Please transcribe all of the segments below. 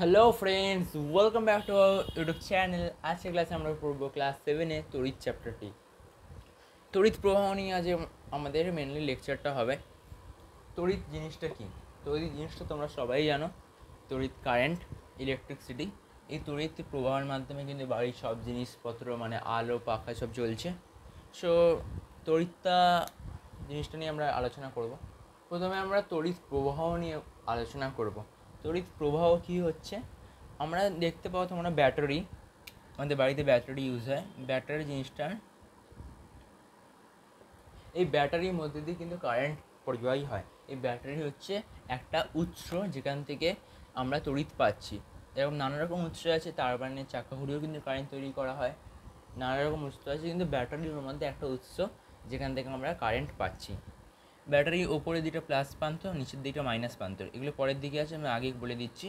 Hello friends, welcome back to our YouTube channel. আজকের ক্লাসে আমরা পড়বো ক্লাস 7-এ তড়িৎ চ্যাপ্টারটি। তড়িৎ প্রবাহ নিয়ে আজ আমাদের মেনলি লেকচারটা হবে। তড়িৎ জিনিসটা কি? তড়িৎ জিনিসটা তোমরা সবাই জানো। তড়িৎ কারেন্ট, ইলেকট্রিসিটি। এই তড়িৎ প্রবাহের মাধ্যমে কিন্তু বাড়ির সব জিনিসপত্র মানে আলো পাখা সব চলছে। সো তড়িৎটা জিনিসটা নিয়ে আমরা আলোচনা করব। প্রথমে আমরা তড়িৎ প্রবাহ নিয়ে আলোচনা করব। তড়িৎ প্রবাহ কী হচ্ছে? আমরা দেখতে পাও তোমরা ব্যাটারি, আমাদের বাড়িতে ব্যাটারি ইউজ হয়। ব্যাটারি জিনিসটা, এই ব্যাটারির মধ্যে দিয়ে কিন্তু কারেন্ট পরিবাহী হয়। এই ব্যাটারি হচ্ছে একটা উৎস যেখান থেকে আমরা তড়িৎ পাচ্ছি। এরকম নানা রকম উৎস আছে, তার মানে চাকা ঘুরিয়েও কিন্তু কারেন্ট তৈরি করা হয়। নানা রকম উৎস আছে, কিন্তু ব্যাটারির মধ্যে একটা উৎস যেখান থেকে আমরা কারেন্ট পাচ্ছি। ব্যাটারির ওপরের দিকটা প্লাস প্রান্ত, নিচের দিকটা মাইনাস প্রান্ত। এগুলো পরের দিকে আছে, আমি আগে বলে দিচ্ছি।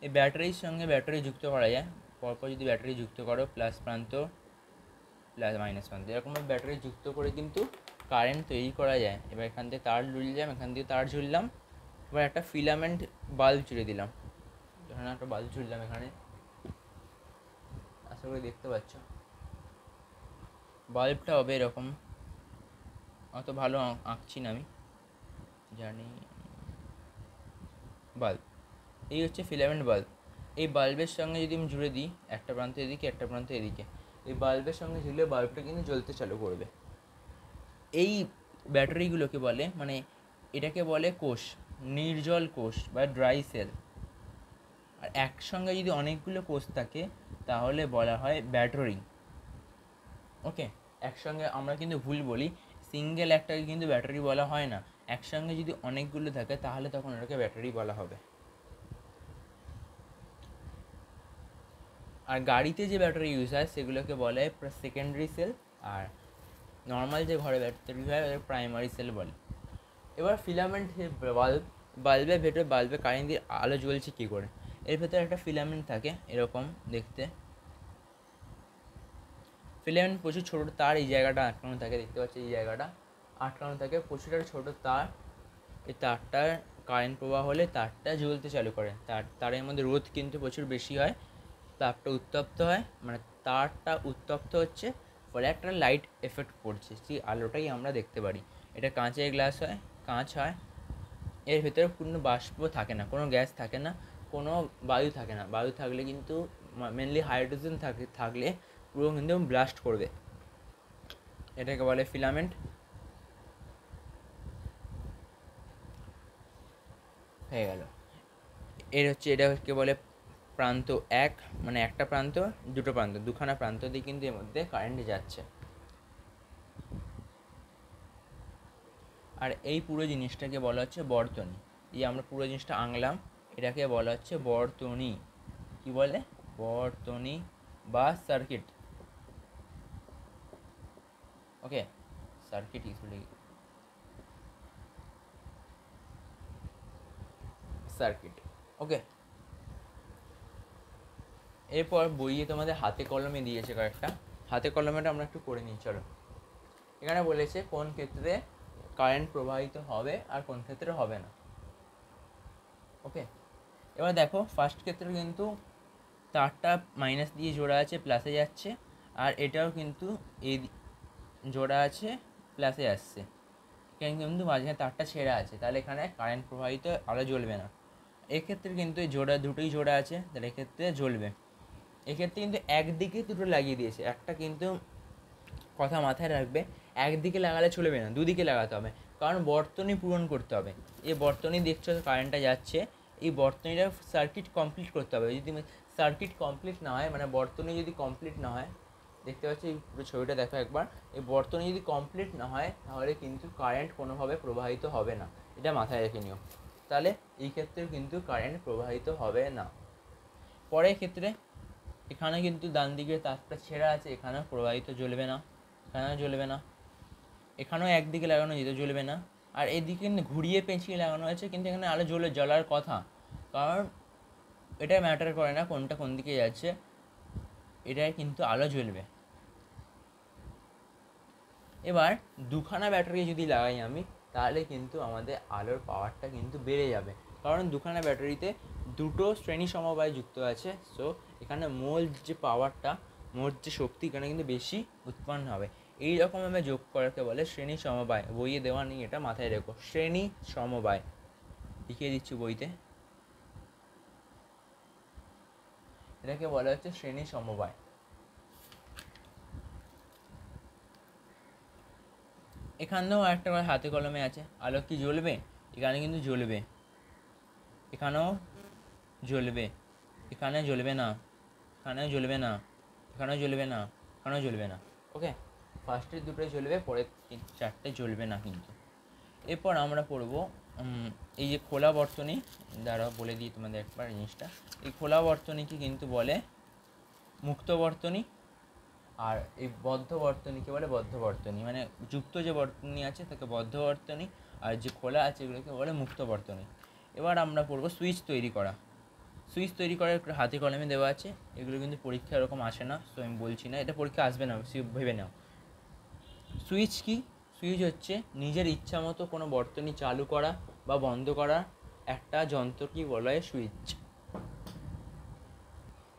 এই ব্যাটারির সঙ্গে ব্যাটারি যুক্ত করা যায়। পরপর যদি ব্যাটারি যুক্ত করো, প্লাস প্রান্ত প্লাস মাইনাস প্রান্ত, এরকমভাবে ব্যাটারি যুক্ত করে কিন্তু কারেন্ট তৈরি করা যায়। এবার এখান থেকে তার ঝুললাম, এখান থেকে তার ঝুললাম। এবার একটা ফিলামেন্ট বাল্ব জুড়ে দিলাম। ধরুন একটা বাল্ব ঝুললাম এখানে, আশা করি দেখতে পাচ্ছ। বাল্বটা হবে এরকম, অত ভালো আঁকছি না আমি, জানি। বাল্ব, এই হচ্ছে ফিলামেন্ট বাল্ব। এই বাল্বের সঙ্গে যদি আমি জুড়ে দিই, একটা প্রান্ত এদিকে একটা প্রান্ত এদিকে, এই বাল্বের সঙ্গে ঝুলে বাল্বটা কিন্তু জ্বলতে চালু করবে। এই ব্যাটারিগুলোকে বলে, মানে এটাকে বলে কোষ, নির্জল কোষ বা ড্রাই সেল। আর একসঙ্গে যদি অনেকগুলো কোষ থাকে তাহলে বলা হয় ব্যাটারি। ওকে, একসঙ্গে আমরা কিন্তু ভুল বলি, সিঙ্গেল একটাকে কিন্তু ব্যাটারি বলা হয় না। একসঙ্গে যদি অনেকগুলো থাকে তাহলে তখন ওটাকে ব্যাটারি বলা হবে। আর গাড়িতে যে ব্যাটারি ইউজ হয় সেগুলোকে বলে সেকেন্ডারি সেল, আর নর্মাল যে ঘরে ব্যাটারি হয় ওদের প্রাইমারি সেল বলে। এবার ফিলামেন্ট বাল্ব, বাল্বের ভেতরে, বাল্বে কারেন্ট দিয়ে আলো জ্বলছে কী করে? এর ভেতরে একটা ফিলামেন্ট থাকে এরকম দেখতে। ফিলামেন্ট প্রচুর ছোটো তার এই জায়গাটা আটকানো থাকে, দেখতে পাচ্ছি এই জায়গাটা আটকানো থাকে, প্রচুর একটা ছোটো তার। এই তারটার কারেন্ট প্রবাহ হলে তারটা জ্বলতে চালু করে। তারের মধ্যে রোধ কিন্তু প্রচুর বেশি হয়, তাপটা উত্তপ্ত হয়, মানে তারটা উত্তপ্ত হচ্ছে, ফলে একটা লাইট এফেক্ট পড়ছে, সেই আলোটাই আমরা দেখতে পারি। এটা কাঁচের গ্লাস হয়, কাঁচ হয়। এর ভেতরে কোনো বাষ্প থাকে না, কোনো গ্যাস থাকে না, কোনো বায়ু থাকে না। বায়ু থাকলে কিন্তু, মেনলি হাইড্রোজেন থাকলে পুরো কিন্তু ব্লাস্ট করবে। এটাকে বলে ফিলামেন্ট। হয়ে গেল। এটাকে বলে প্রান্ত এক, মানে একটা প্রান্ত, দুটো প্রান্ত, দুখানা প্রান্ত দিয়ে কিন্তু এর মধ্যে কারেন্ট যাচ্ছে। আর এই পুরো জিনিসটাকে বলা হচ্ছে বর্তনী। এই আমরা পুরো জিনিসটা আঁকলাম, এটাকে বলা হচ্ছে বর্তনী। কি বলে? বর্তনী বা সার্কিট। ওকে, সার্কিট ইউজুয়ালি সার্কিট। ওকে, এরপর বইয়ে তোমাদের হাতে কলমে দিয়েছে কয়েকটা, হাতে কলমেটা আমরা একটু করে নিই। চলো, এখানে বলেছে কোন ক্ষেত্রে কারেন্ট প্রবাহিত হবে আর কোন ক্ষেত্রে হবে না। ওকে, এবার দেখো, ফার্স্ট ক্ষেত্রে কিন্তু তারটা মাইনাস দিয়ে জোড়া আছে, প্লাসে যাচ্ছে। আর এটাও কিন্তু এই জোড়া আছে, প্লাসে আসছে। এখানে কিন্তু মাঝখানে তারটা ছেঁড়া আছে, তাহলে এখানে কারেন্ট প্রবাহিত আলো জ্বলবে না। এক্ষেত্রে কিন্তু এই জোড়া, দুটোই জোড়া আছে, তাহলে এক্ষেত্রে জ্বলবে। এক্ষেত্রে কিন্তু একদিকে দুটো লাগিয়ে দিয়েছে, একটা কিন্তু কথা মাথায় রাখবে, একদিকে লাগালে চলবে না, দুদিকে লাগাতে হবে, কারণ বর্তনী পূরণ করতে হবে। এই বর্তনী দেখছো কারেন্টটা যাচ্ছে, এই বর্তনীটা সার্কিট কমপ্লিট করতে হবে। যদি সার্কিট কমপ্লিট না হয়, মানে বর্তনী যদি কমপ্লিট না হয়, দেখতে পাচ্ছি এই পুরো ছবিটা দেখো একবার, এই বর্তনী যদি কমপ্লিট না হয় তাহলে কিন্তু কারেন্ট কোনোভাবে প্রবাহিত হবে না, এটা মাথায় রেখে নিও। তাহলে এই ক্ষেত্রেও কিন্তু কারেন্ট প্রবাহিত হবে না। পরের ক্ষেত্রে এখানে কিন্তু ডান দিকের তারটা ছেঁড়া আছে, এখানেও প্রবাহিত জ্বলবে না, এখানেও জ্বলবে না, এখানেও একদিকে লাগানো যেতে জ্বলবে না। আর এদিকে ঘুরিয়ে পেঁচিয়ে লাগানো আছে, কিন্তু এখানে আলো জ্বলার কথা, কারণ এটা ম্যাটার করে না কোনটা কোন দিকে যাচ্ছে, এটাই কিন্তু আলো জ্বলবে। এবার দুখানা ব্যাটারি যদি লাগাই আমি, তাহলে কিন্তু আমাদের আলোর পাওয়ারটা কিন্তু বেড়ে যাবে। কারণ দুখানা ব্যাটারিতে দুটো শ্রেণী সমবায় যুক্ত আছে। সো এখানে মোল যে পাওয়ারটা, মোট যে শক্তি এখানে কিন্তু বেশি উৎপন্ন হবে। এই রকমভাবে যোগ করাকে বলে শ্রেণী সমবায়। বইয়ে দেওয়া নেই, এটা মাথায় রেখো, শ্রেণী সমবায় লিখিয়ে দিচ্ছি বইতে। এটাকে বলা হচ্ছে শ্রেণী সমবায়। এখানেও একটা করে হাতে কলমে আছে, আলো কি জ্বলবে? এখানে কিন্তু জ্বলবে, এখানেও জ্বলবে, এখানে জ্বলবে না, এখানেও জ্বলবে না, এখানেও জ্বলবে না, এখানেও জ্বলবে না। ওকে, ফার্স্টের দুটোই জ্বলবে, পরের চারটে জ্বলবে না কিন্তু। এরপর আমরা পড়বো এই যে খোলা বর্তনী, দ্বারা বলে দিই তোমাদের একবার জিনিসটা। এই খোলা বর্তনীকে কিন্তু বলে মুক্ত বর্তনী, আর এই বদ্ধ বর্তনীকে বলে বদ্ধ বর্তনী। মানে যুক্ত যে বর্তনী আছে তাকে বদ্ধ বর্তনী, আর যে খোলা আছে এগুলোকে বলে মুক্ত বর্তনী। এবার আমরা পড়বো সুইচ তৈরি করা। সুইচ তৈরি করার একটু হাতে কলমে দেওয়া আছে, এগুলো কিন্তু পরীক্ষা এরকম আসে না, তো আমি বলছি না, এটা পরীক্ষা আসবে না, ভেবে নাও। সুইচ কি? সুইচ হচ্ছে নিজের ইচ্ছা মতো কোনো বর্তনী চালু করা বা বন্ধ করা একটা যন্ত্রকে বলা হয় সুইচ।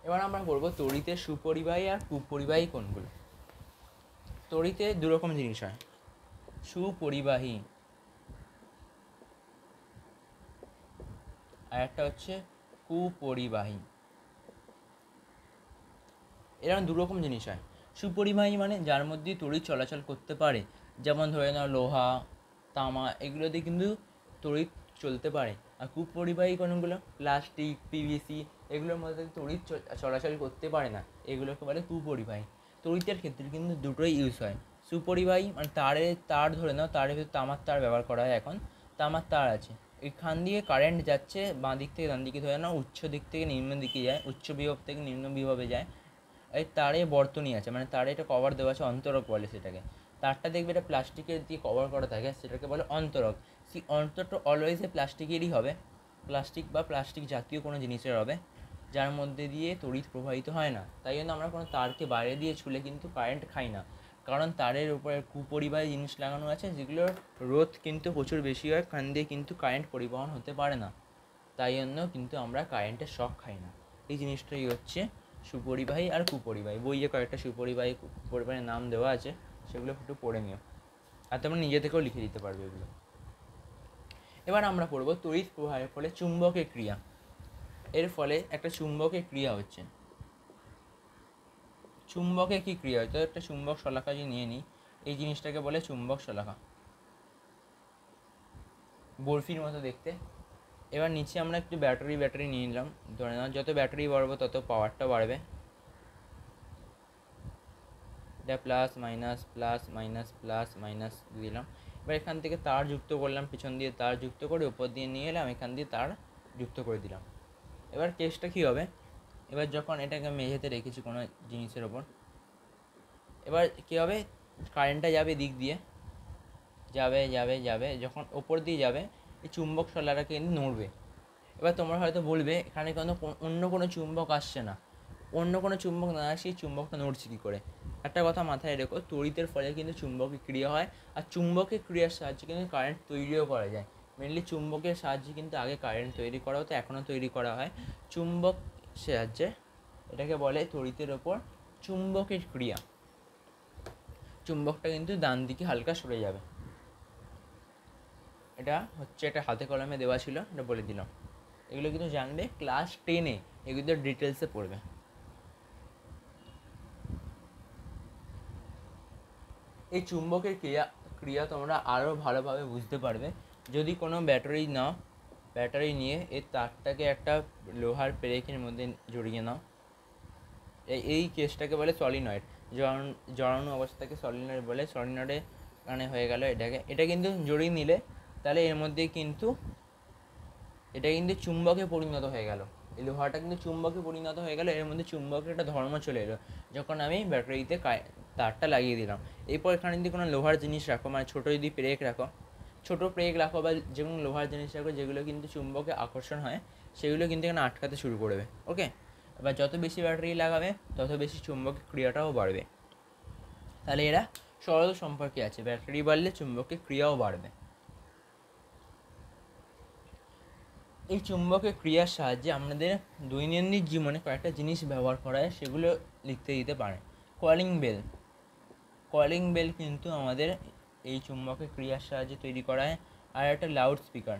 এবার আমরা বলবো তড়িতের সুপরিবাহী আর কুপরিবাহী কোনগুলো। তড়িতে দুরকম জিনিস হয়, সুপরিবাহী আর একটা হচ্ছে কুপরিবাহী। এরকম দুরকম জিনিস হয়। সুপরিবাহী মানে যার মধ্যে তড়িৎ চলাচল করতে পারে, যেমন ধরে নাও লোহা, তামা, এগুলোতে কিন্তু তড়িৎ চলতে পারে। আর কুপরিবাহী কোনগুলো? প্লাস্টিক, পিভিসি, এগুলোর মধ্যে তড়িৎ চলাচল করতে পারে না, এগুলোকে বলে কুপরিবাহী। তড়িতের ক্ষেত্রে কিন্তু দুটোই ইউজ হয়। সুপরিবাহী মানে তার ধরে নাও, তারের ভিতরে তামার তার ব্যবহার করা হয়। এখন তামার তার আছে, এখান দিয়ে কারেন্ট যাচ্ছে বাঁ দিক থেকে ডান দিকে, ধরে নাও উচ্চ দিক থেকে নিম্ন দিকে যায়, উচ্চ বিভব থেকে নিম্ন বিভবে যায়। এই তারে বর্তনী আছে, মানে তারে এটা কভার দেওয়া আছে, অন্তরক বলে সেটাকে। তারটা দেখবে এটা প্লাস্টিকের দিয়ে কভার করা থাকে, সেটাকে বলে অন্তরক। সেই অন্তরটা অলওয়েজ প্লাস্টিকেরই হবে, প্লাস্টিক বা প্লাস্টিক জাতীয় কোনো জিনিসের হবে, যার মধ্যে দিয়ে তড়িৎ প্রবাহিত হয় না। তাই জন্য আমরা কোনো তারকে বাইরে দিয়ে ছুলে কিন্তু কারেন্ট খাই না, কারণ তারের উপরে কুপরিবাহী জিনিস লাগানো আছে, যেগুলোর রোধ কিন্তু প্রচুর বেশি হয়, কান দিয়ে কিন্তু কারেন্ট পরিবহন হতে পারে না, তাই জন্য কিন্তু আমরা কারেন্টের শক খাই না। এই জিনিসটাই হচ্ছে সুপরিবাহী আর কুপরিবাহী। বইয়ে কয়েকটা সুপরিবাহী কুপরিবাহীর নাম দেওয়া আছে, সেগুলো একটু পড়ে নিও, আর তোমরা নিজে থেকেও লিখে দিতে পারবে এগুলো। এবার আমরা পড়বো তড়িৎ প্রবাহের ফলে চুম্বকের ক্রিয়া। এর ফলে একটা চুম্বকের ক্রিয়া হচ্ছে। চুম্বকে কি ক্রিয়া হয়? তো একটা চুম্বক শলাকা যদি নিয়ে নিই, এই জিনিসটাকে বলে চুম্বক শলাকা, বরফির মতো দেখতে। এবার নিচে আমরা একটু ব্যাটারি নিয়ে নিলাম, ধরে নাও যত ব্যাটারি বাড়বো তত পাওয়ারটা বাড়বে। এটা প্লাস মাইনাস দিলাম। এবার এখান থেকে তার যুক্ত করলাম, পিছন দিয়ে তার যুক্ত করে উপর দিয়ে নিয়ে এলাম, এখান দিয়ে তার যুক্ত করে দিলাম। এবার কেসটা কী হবে? এবার যখন এটাকে মেঝেতে রেখেছি কোনো জিনিসের ওপর, এবার কী হবে? কারেন্টটা যাবে দিক দিয়ে, যাবে, যখন ওপর দিয়ে যাবে এই চুম্বক শলাটা কিন্তু নড়বে। এবার তোমরা হয়তো বলবে এখানে কোনো অন্য কোনো চুম্বক আসছে না, অন্য কোনো চুম্বক না আসে চুম্বকটা নড়ছে কী করে? একটা কথা মাথায় রেখো, তড়িতের ফলে কিন্তু চুম্বকের ক্রিয়া হয়, আর চুম্বকের ক্রিয়ার সাহায্যে কিন্তু কারেন্ট তৈরিও করা যায়। মেনলি চুম্বকের সাহায্যে কিন্তু আগে কারেন্ট তৈরি করা হতো, এখনও তৈরি করা হয় চুম্বক সাহায্যে। এটাকে বলে তড়িতের ওপর চুম্বকের ক্রিয়া। চুম্বকটা কিন্তু ডান দিকে হালকা সরে যাবে। এটা হচ্ছে একটা হাতে কলমে দেওয়া ছিল, এটা বলে দিলাম। এগুলো কিন্তু জানবে ক্লাস 10-এ, এগুলো ডিটেলসে পড়বে। এই চুম্বকের ক্রিয়া তোমরা আরও ভালোভাবে বুঝতে পারবে যদি কোনো ব্যাটারি নিয়ে এর তারটাকে একটা লোহার পেরেকের মধ্যে জড়িয়ে নাও। এই কেসটাকে বলে সলিনয়েড, জড়ানো অবস্থাকে সলিনয়েড বলে। সলিনয়েডে মানে হয়ে গেল এটা কিন্তু জড়িয়ে নিলে তাহলে এর মধ্যে কিন্তু এটা কিন্তু চুম্বকে পরিণত হয়ে গেল, এই লোহাটা কিন্তু চুম্বকে পরিণত হয়ে গেল, এর মধ্যে চুম্বকের একটা ধর্ম চলে এলো যখন আমি ব্যাটারিতে তারটা লাগিয়ে দিলাম। এরপর এখানে যদি কোনো লোহার জিনিস রাখো, মানে ছোটো যদি পেরেক রাখো বা যে কোনো লোহার জিনিস রাখো যেগুলো কিন্তু চুম্বকে আকর্ষণ হয়, সেগুলো কিন্তু এখানে আটকাতে শুরু করবে। ওকে, এবার যত বেশি ব্যাটারি লাগাবে তত বেশি চুম্বকের ক্রিয়াটাও বাড়বে। তাহলে এরা সরল সম্পর্কে আছে, ব্যাটারি বাড়লে চুম্বকের ক্রিয়াও বাড়বে। এই চুম্বকের ক্রিয়ার সাহায্যে আমাদের দৈনন্দিন জীবনে কয়েকটা জিনিস ব্যবহার করা হয়, সেগুলো লিখতে দিতে পারে। কলিং বেল, কলিং বেল কিন্তু আমাদের এই চুম্বকের ক্রিয়ার সাহায্যে তৈরি করা হয়। আর একটা লাউড স্পিকার,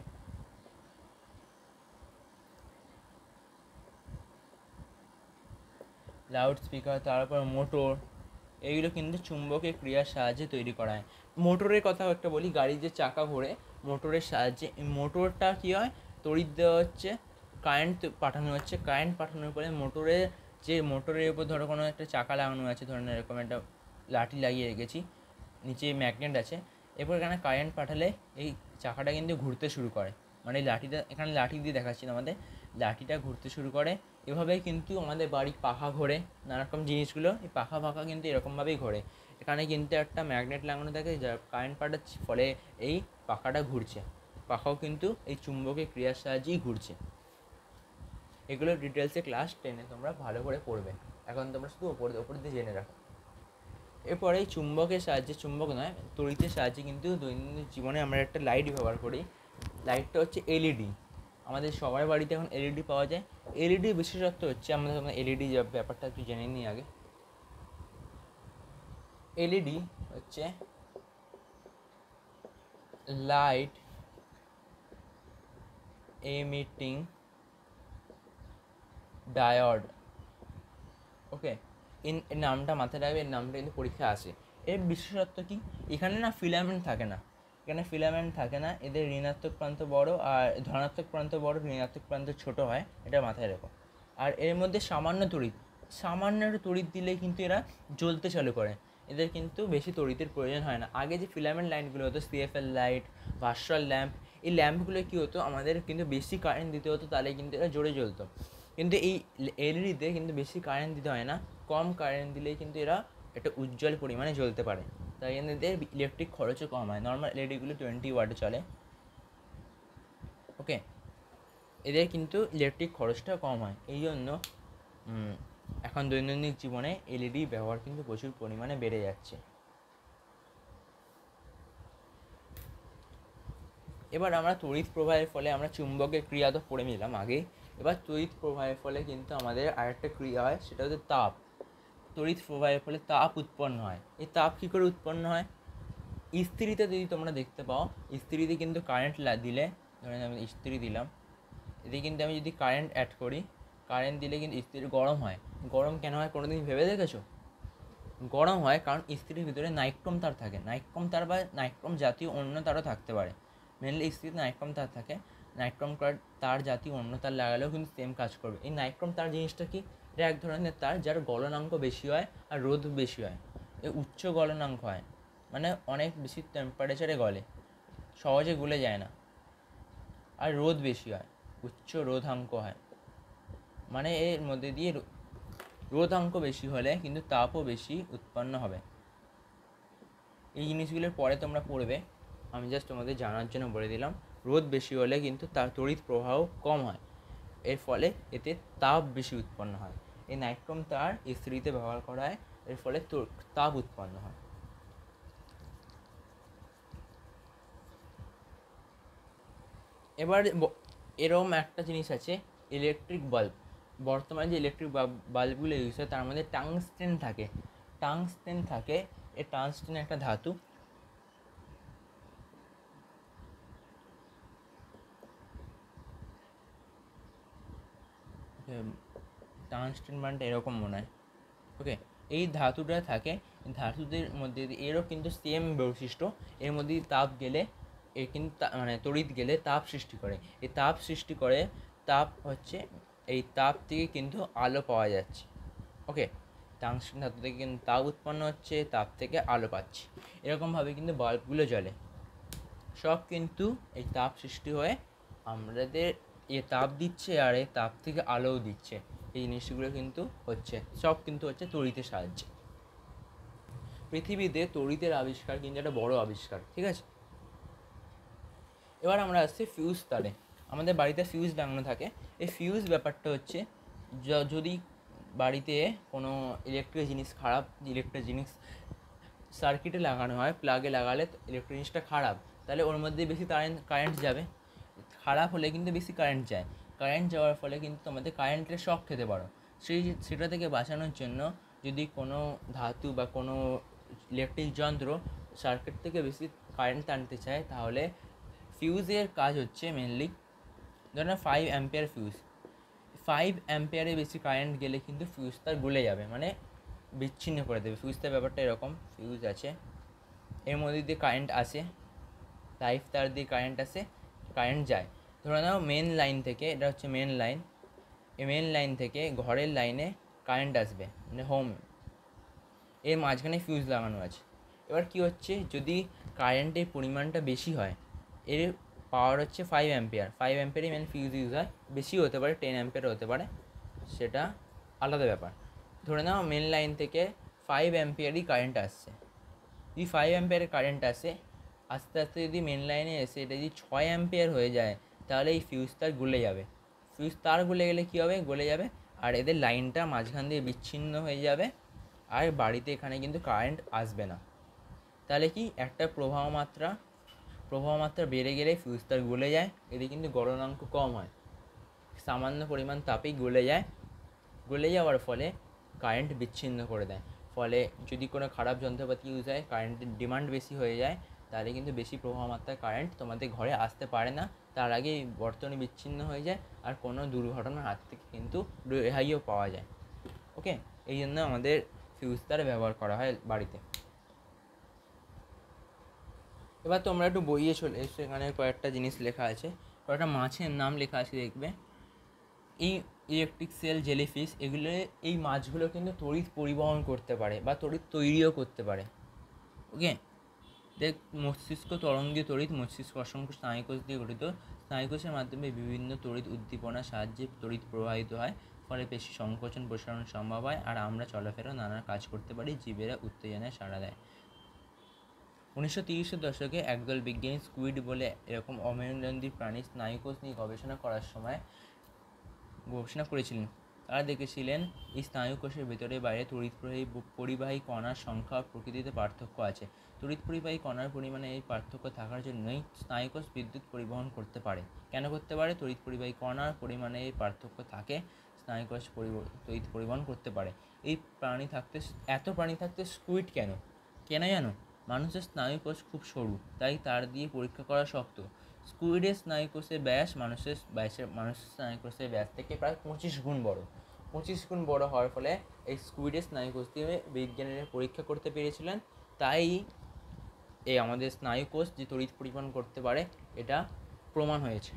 লাউড স্পিকার, তারপর মোটর, এইগুলো কিন্তু চুম্বকের ক্রিয়ার সাহায্যে তৈরি করা হয়। মোটরের কথাও একটা বলি, গাড়ির যে চাকা ঘোরে মোটরের সাহায্যে, এই মোটরটা কী হয়, তড়িৎ দেওয়া হচ্ছে, কারেন্ট পাঠানো হচ্ছে, কারেন্ট পাঠানোর পরে মোটরের যে মোটরের উপর ধরো কোনো একটা চাকা লাগানো আছে, ধরুন এরকম একটা লাঠি লাগিয়ে রেখেছি, নিচে ম্যাগনেট আছে, এরপর এখানে কারেন্ট পাঠালে এই চাকাটা কিন্তু ঘুরতে শুরু করে, মানে লাঠিটা এখানে লাঠি দিয়ে দেখাচ্ছি আমাদের, লাঠিটা ঘুরতে শুরু করে। এভাবেই কিন্তু আমাদের বাড়ির পাখা ঘোরে, নানারকম জিনিসগুলো এই পাখা ফাখা কিন্তু এরকমভাবেই ঘোরে। এখানে কিন্তু একটা ম্যাগনেট লাগানো থাকে যা কারেন্ট পাঠাচ্ছে, ফলে এই পাখাটা ঘুরছে, পাখাও কিন্তু এই চুম্বকের ক্রিয়ার সাহায্যেই ঘুরছে। এগুলো ডিটেলসে ক্লাস 10-এ তোমরা ভালো করে পড়বে, এখন তোমরা শুধু ওপর দিয়ে জেনে রাখো। এরপরে এই চুম্বকের সাহায্যে, চুম্বক নয় তড়িতের সাহায্যে কিন্তু দৈনন্দিন জীবনে আমরা একটা লাইট ব্যবহার করি। লাইটটা হচ্ছে এলইডি। আমাদের সবার বাড়িতে এখন এলইডি পাওয়া যায়। এলইডি বিশেষত্ব হচ্ছে, আমাদের এলইডি ব্যাপারটা একটু জেনে নিই আগে। এলইডি হচ্ছে লাইট এমিটিং ডায়োড। ওকে, এর নামটা মাথায় রাখবে, এর নামটা কিন্তু পরীক্ষা আসে। এর বিশেষত্ব কি, এখানে না ফিলামেন্ট থাকে না, এখানে ফিলামেন্ট থাকে না, এদের ঋণাত্মক প্রান্ত বড় আর ধনাত্মক প্রান্ত বড়, ঋণাত্মক প্রান্ত ছোট হয়, এটা মাথায় রেখো। আর এর মধ্যে সামান্য একটু তড়িৎ দিলেই কিন্তু এরা জ্বলতে চালু করে, এদের কিন্তু বেশি তড়িতের প্রয়োজন হয় না। আগে যে ফিলামেন্ট লাইনগুলো হতো, সিএফএল লাইট, ভার্চুয়াল ল্যাম্প, এই ল্যাম্পগুলো কী হতো, আমাদের কিন্তু বেশি কারেন্ট দিতে হতো, তাহলে কিন্তু এরা জোরে জ্বলতো। কিন্তু এই এলইডিতে কিন্তু বেশি কারেন্ট দিতে হয় না, কম কারেন্ট দিলেই কিন্তু এরা একটা উজ্জ্বল পরিমাণে জ্বলতে পারে, তাই এদের ইলেকট্রিক খরচও কম হয়। নর্মাল এলইডিগুলো 20 ওয়াটে চলে। ওকে, এদের কিন্তু ইলেকট্রিক খরচটা কম হয়, এই জন্য এখন দৈনন্দিন জীবনে এলইডি ব্যবহার কিন্তু প্রচুর পরিমাণে বেড়ে যাচ্ছে। এবার আমরা তড়িৎ প্রবাহের ফলে, আমরা চুম্বকের ক্রিয়া তো পড়ে নিলাম আগে, এবার তড়িৎ প্রবাহের ফলে কিন্তু আমাদের আরেকটা ক্রিয়া হয়, সেটা হচ্ছে তাপ। তড়িৎ প্রবাহের ফলে তাপ উৎপন্ন হয়। এই তাপ কী করে উৎপন্ন হয়, ইস্ত্রিতে যদি তোমরা দেখতে পাও, ইস্ত্রিতে কিন্তু কারেন্ট দিলে, ধরেন আমি ইস্ত্রি দিলাম, এতে কিন্তু আমি যদি কারেন্ট অ্যাড করি, কারেন্ট দিলে কিন্তু ইস্ত্রি গরম হয়। গরম কেন হয় কোনো দিন ভেবে দেখেছো? গরম হয় কারণ ইস্ত্রির ভিতরে নাইক্রোম তার থাকে, নাইক্রোম তার বা নাইক্রোম জাতীয় অন্য তারও থাকতে পারে, মেনলি ইস্ত্রিতে নাইক্রোম তার থাকে। নাইক্রোম তার জাতীয় অন্য তার লাগালেও কিন্তু সেম কাজ করবে। এই নাইক্রোম তার জিনিসটা কি, এটা এক ধরনের তার যার গলনাঙ্ক বেশি হয় আর রোধ বেশি হয়। এই উচ্চ গলনাঙ্ক হয়, মানে অনেক বেশি টেম্পারেচারে গলে, সহজে গলে যায় না। আর রোধ বেশি হয়, উচ্চ রোধাঙ্ক হয়, মানে এর মধ্যে দিয়ে রোধাঙ্ক বেশি হলে কিন্তু তাপও বেশি উৎপন্ন হবে। এই জিনিসগুলোর পরে তোমরা পড়বে, আমি জাস্ট তোমাদের জানার জন্য বলে দিলাম। রোদ বেশি হলে কিন্তু তার তড়িৎ প্রবাহ কম হয়, এর ফলে এতে তাপ বেশি উৎপন্ন হয়। এই নাইক্রোম তার ইস্ত্রিতে ব্যবহার করা হয়, এর ফলে তাপ উৎপন্ন হয়। এবার এরকম একটা জিনিস আছে, ইলেকট্রিক বাল্ব। বর্তমানে যে ইলেকট্রিক বাল্বগুলো ইউজ হয় তার মধ্যে টাংস্টেন থাকে, এই টাংস্টেন একটা ধাতু। টাংস্টেন মানটা এরকম মনে হয়। ওকে, এই ধাতুটা থাকে, ধাতুদের মধ্যে এরও কিন্তু সেম বৈশিষ্ট্য, এর মধ্যে তাপ গেলে এর কিন্তু মানে তড়িৎ গেলে তাপ সৃষ্টি করে। এই তাপ সৃষ্টি করে, তাপ হচ্ছে, এই তাপ থেকে কিন্তু আলো পাওয়া যাচ্ছে। ওকে, টাংস্টেন ধাতু থেকে কিন্তু তাপ উৎপন্ন হচ্ছে, তাপ থেকে আলো পাচ্ছি, এরকমভাবে কিন্তু বাল্বগুলো জ্বলে। সব কিন্তু এই তাপ সৃষ্টি হয়ে আমাদের এ তাপ দিচ্ছে, আর এই তাপ থেকে আলোও দিচ্ছে। এই জিনিসগুলো কিন্তু হচ্ছে, সব কিন্তু হচ্ছে তড়িতের সাহায্যে। পৃথিবীতে তড়িতের আবিষ্কার কিন্তু একটা বড় আবিষ্কার, ঠিক আছে। এবার আমরা আসছি ফিউজ তারে। আমাদের বাড়িতে ফিউজ লাগানো থাকে। এই ফিউজ ব্যাপারটা হচ্ছে, যদি বাড়িতে কোনো ইলেকট্রিক জিনিস সার্কিটে লাগানো হয়, প্লাগে লাগালে ইলেকট্রিক জিনিসটা খারাপ, তাহলে ওর মধ্যে বেশি কারেন্ট যাবে। খারাপ হলে কিন্তু বেশি কারেন্ট যায়, কারেন্ট যাওয়ার ফলে কিন্তু তোমাদের কারেন্টের শক খেতে পারো। সেটা থেকে বাঁচানোর জন্য যদি কোনো ধাতু বা কোনো ইলেকট্রিক যন্ত্র সার্কিট থেকে বেশি কারেন্ট টানতে চায়, তাহলে ফিউজের কাজ হচ্ছে মেনলি, ধরো 5 অ্যাম্পিয়ার ফিউজ, 5 অ্যাম্পিয়ারে বেশি কারেন্ট গেলে কিন্তু ফিউজ তার গলে যাবে, মানে বিচ্ছিন্ন করে দেবে। ফিউজটার ব্যাপারটা এরকম, ফিউজ আছে, এর মধ্যে দিয়ে কারেন্ট আসে, লাইফ তার দিয়ে কারেন্ট আসে, কারেন্ট যায়। ধরে নাও মেন লাইন থেকে, এটা হচ্ছে মেন লাইন, এই মেন লাইন থেকে ঘরের লাইনে কারেন্ট আসবে, মানে হোম, এর মাঝখানে ফিউজ লাগানো আছে। এবার কি হচ্ছে, যদি কারেন্টের পরিমাণটা বেশি হয়, এর পাওয়ার হচ্ছে 5 অ্যাম্পিয়ার, 5 অ্যাম্পিয়ারই মেন ফিউজ ইউজ হয়, বেশিও হতে পারে, 10 অ্যাম্পিয়ার হতে পারে, সেটা আলাদা ব্যাপার। ধরে নাও মেন লাইন থেকে 5 অ্যাম্পিয়ারই কারেন্ট আসছে, যদি 5 অ্যাম্পিয়ারের কারেন্ট আসে, আস্তে আস্তে যদি মেন লাইনে এসে এটা যদি 6 অ্যাম্পিয়ার হয়ে যায়, তাহলে এই ফিউজ তার গলে যাবে। ফিউজ তার গলে গেলে কী হবে, গলে যাবে, আর এদের লাইনটা মাঝখান দিয়ে বিচ্ছিন্ন হয়ে যাবে, আর বাড়িতে এখানে কিন্তু কারেন্ট আসবে না। তাহলে কি, একটা প্রবাহ মাত্রা বেড়ে গেলে ফিউজ তার গলে যায়, এতে কিন্তু গলনাঙ্ক কম হয়, সামান্য পরিমাণ তাপেই গলে যায়, গলে যাওয়ার ফলে কারেন্ট বিচ্ছিন্ন করে দেয়। ফলে যদি কোনো খারাপ যন্ত্রপাতি ইউজ হয়, কারেন্টের ডিমান্ড বেশি হয়ে যায়, তাহলে কিন্তু বেশি প্রবাহ মাত্রায় কারেন্ট তোমাদের ঘরে আসতে পারে না, তার আগেই বর্তনী বিচ্ছিন্ন হয়ে যায়, আর কোনো দুর্ঘটনার হাত থেকে কিন্তু রেহাইও পাওয়া যায়। ওকে, এই জন্য আমাদের ফিউজ তার ব্যবহার করা হয় বাড়িতে। এবার তোমরা একটু বইয়ে চলে এসো, এখানে কয়েকটা জিনিস লেখা আছে, কয়েকটা মাছের নাম লেখা আছে, দেখবে। এই ইলেকট্রিক সেল, জেলিফিশ, এগুলো, এই মাছগুলো কিন্তু তড়িৎ পরিবহন করতে পারে বা তড়িৎ তৈরিও করতে পারে। ওকে, দেখ, মস্তিষ্ক তরঙ্গীয় তড়িৎ, মস্তিষ্ক অসংখ্য স্নায়ুকোষ দিয়ে গঠিত, স্নায়ুকোষের মাধ্যমে বিভিন্ন তড়িৎ উদ্দীপনার সাহায্যে তড়িৎ প্রবাহিত হয়, ফলে পেশি সংকোচন প্রসারণ সম্ভব হয়, আর আমরা চলাফেরা নানা কাজ করতে পারি, জীবেরা উত্তেজনায় সাড়া দেয়। 1930-এর দশকে একদল বিজ্ঞানী স্কুইড বলে এরকম অমেরুদণ্ডী প্রাণীর স্নায়ুকোষ নিয়ে গবেষণা করেছিলেন। তারা দেখেছিলেন এই স্নায়ুকোষের ভেতরে বাইরে তড়িৎ পরিবাহী কণার সংখ্যা ও প্রকৃতিতে পার্থক্য আছে। তড়িৎ পরিবাহী কণার পরিমাণে এই পার্থক্য থাকার জন্যই স্নায়ুকোষ বিদ্যুৎ পরিবহন করতে পারে। কেন করতে পারে? তড়িৎ পরিবাহী কণার পরিমাণে এই পার্থক্য থাকে, স্নায়ুকোষ তড়িৎ পরিবহন করতে পারে। এত প্রাণী থাকতে স্কুইড কেন জানো? মানুষের স্নায়ুকোষ খুব সরু, তাই তার দিয়ে পরীক্ষা করা শক্ত। স্কুইডের স্নায়ুকোষের ব্যাস মানুষের স্নায়ুকোষের ব্যাস থেকে প্রায় 25 গুণ বড়। 25 গুণ বড় হওয়ার ফলে এই স্কুইডের স্নায়ুকোষ দিয়ে বিজ্ঞানীরা পরীক্ষা করতে পেরেছিলেন। তাই এই আমাদের স্নায়ুকোষ যে তড়িৎ পরিবহন করতে পারে, এটা প্রমাণ হয়েছে,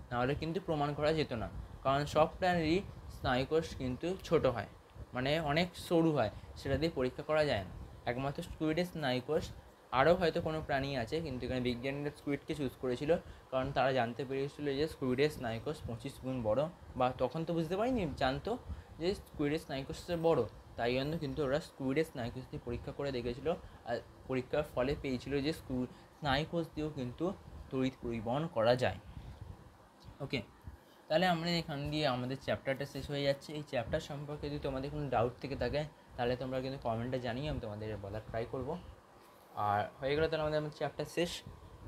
নাহলে কিন্তু প্রমাণ করা যেত না। কারণ সব প্রাণীরই স্নায়ুকোষ কিন্তু ছোট হয়, মানে অনেক সরু হয়, সেটা দিয়ে পরীক্ষা করা যায় না। একমাত্র স্কুইডের স্নায়ুকোষ, আরও হয়তো কোনো প্রাণী আছে, কিন্তু এখানে বিজ্ঞানীরা স্কুইডকে চুজ করেছিল, কারণ তারা জানতে পেরেছিল যে স্কুইডের স্নায়ুকোষ 25 গুণ বড়, বা তখন তো বুঝতে পারিনি, জানতো যে স্কুইডের স্নায়ুকোষ বড়, তাই জন্য কিন্তু ওরা স্কুইডের স্নায়ুকোষ দিয়ে পরীক্ষা করে দেখেছিল, আর পরীক্ষার ফলে পেয়েছিল যে স্নায়ুকোষ দিয়েও কিন্তু তড়িৎ পরিবহন করা যায়। ওকে, তাহলে আমরা এখান দিয়ে আমাদের চ্যাপ্টারটা শেষ হয়ে যাচ্ছে। এই চ্যাপ্টার সম্পর্কে যদি তোমাদের কোনো ডাউট থেকে থাকে, তাহলে তোমরা কিন্তু কমেন্টে জানিয়ে আমি তোমাদের বলার ট্রাই করবো। আর হয়ে গেলো তাহলে আমাদের চ্যাপ্টার শেষ।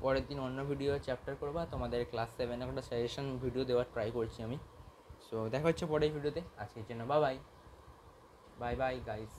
পরের দিন অন্য ভিডিও চ্যাপ্টার করবো, তোমাদের ক্লাস 7 একটা সাজেশন ভিডিও দেওয়ার ট্রাই করছি আমি। সো দেখা হচ্ছে পরের ভিডিওতে। আজকের জন্য বাই বাই গাইস।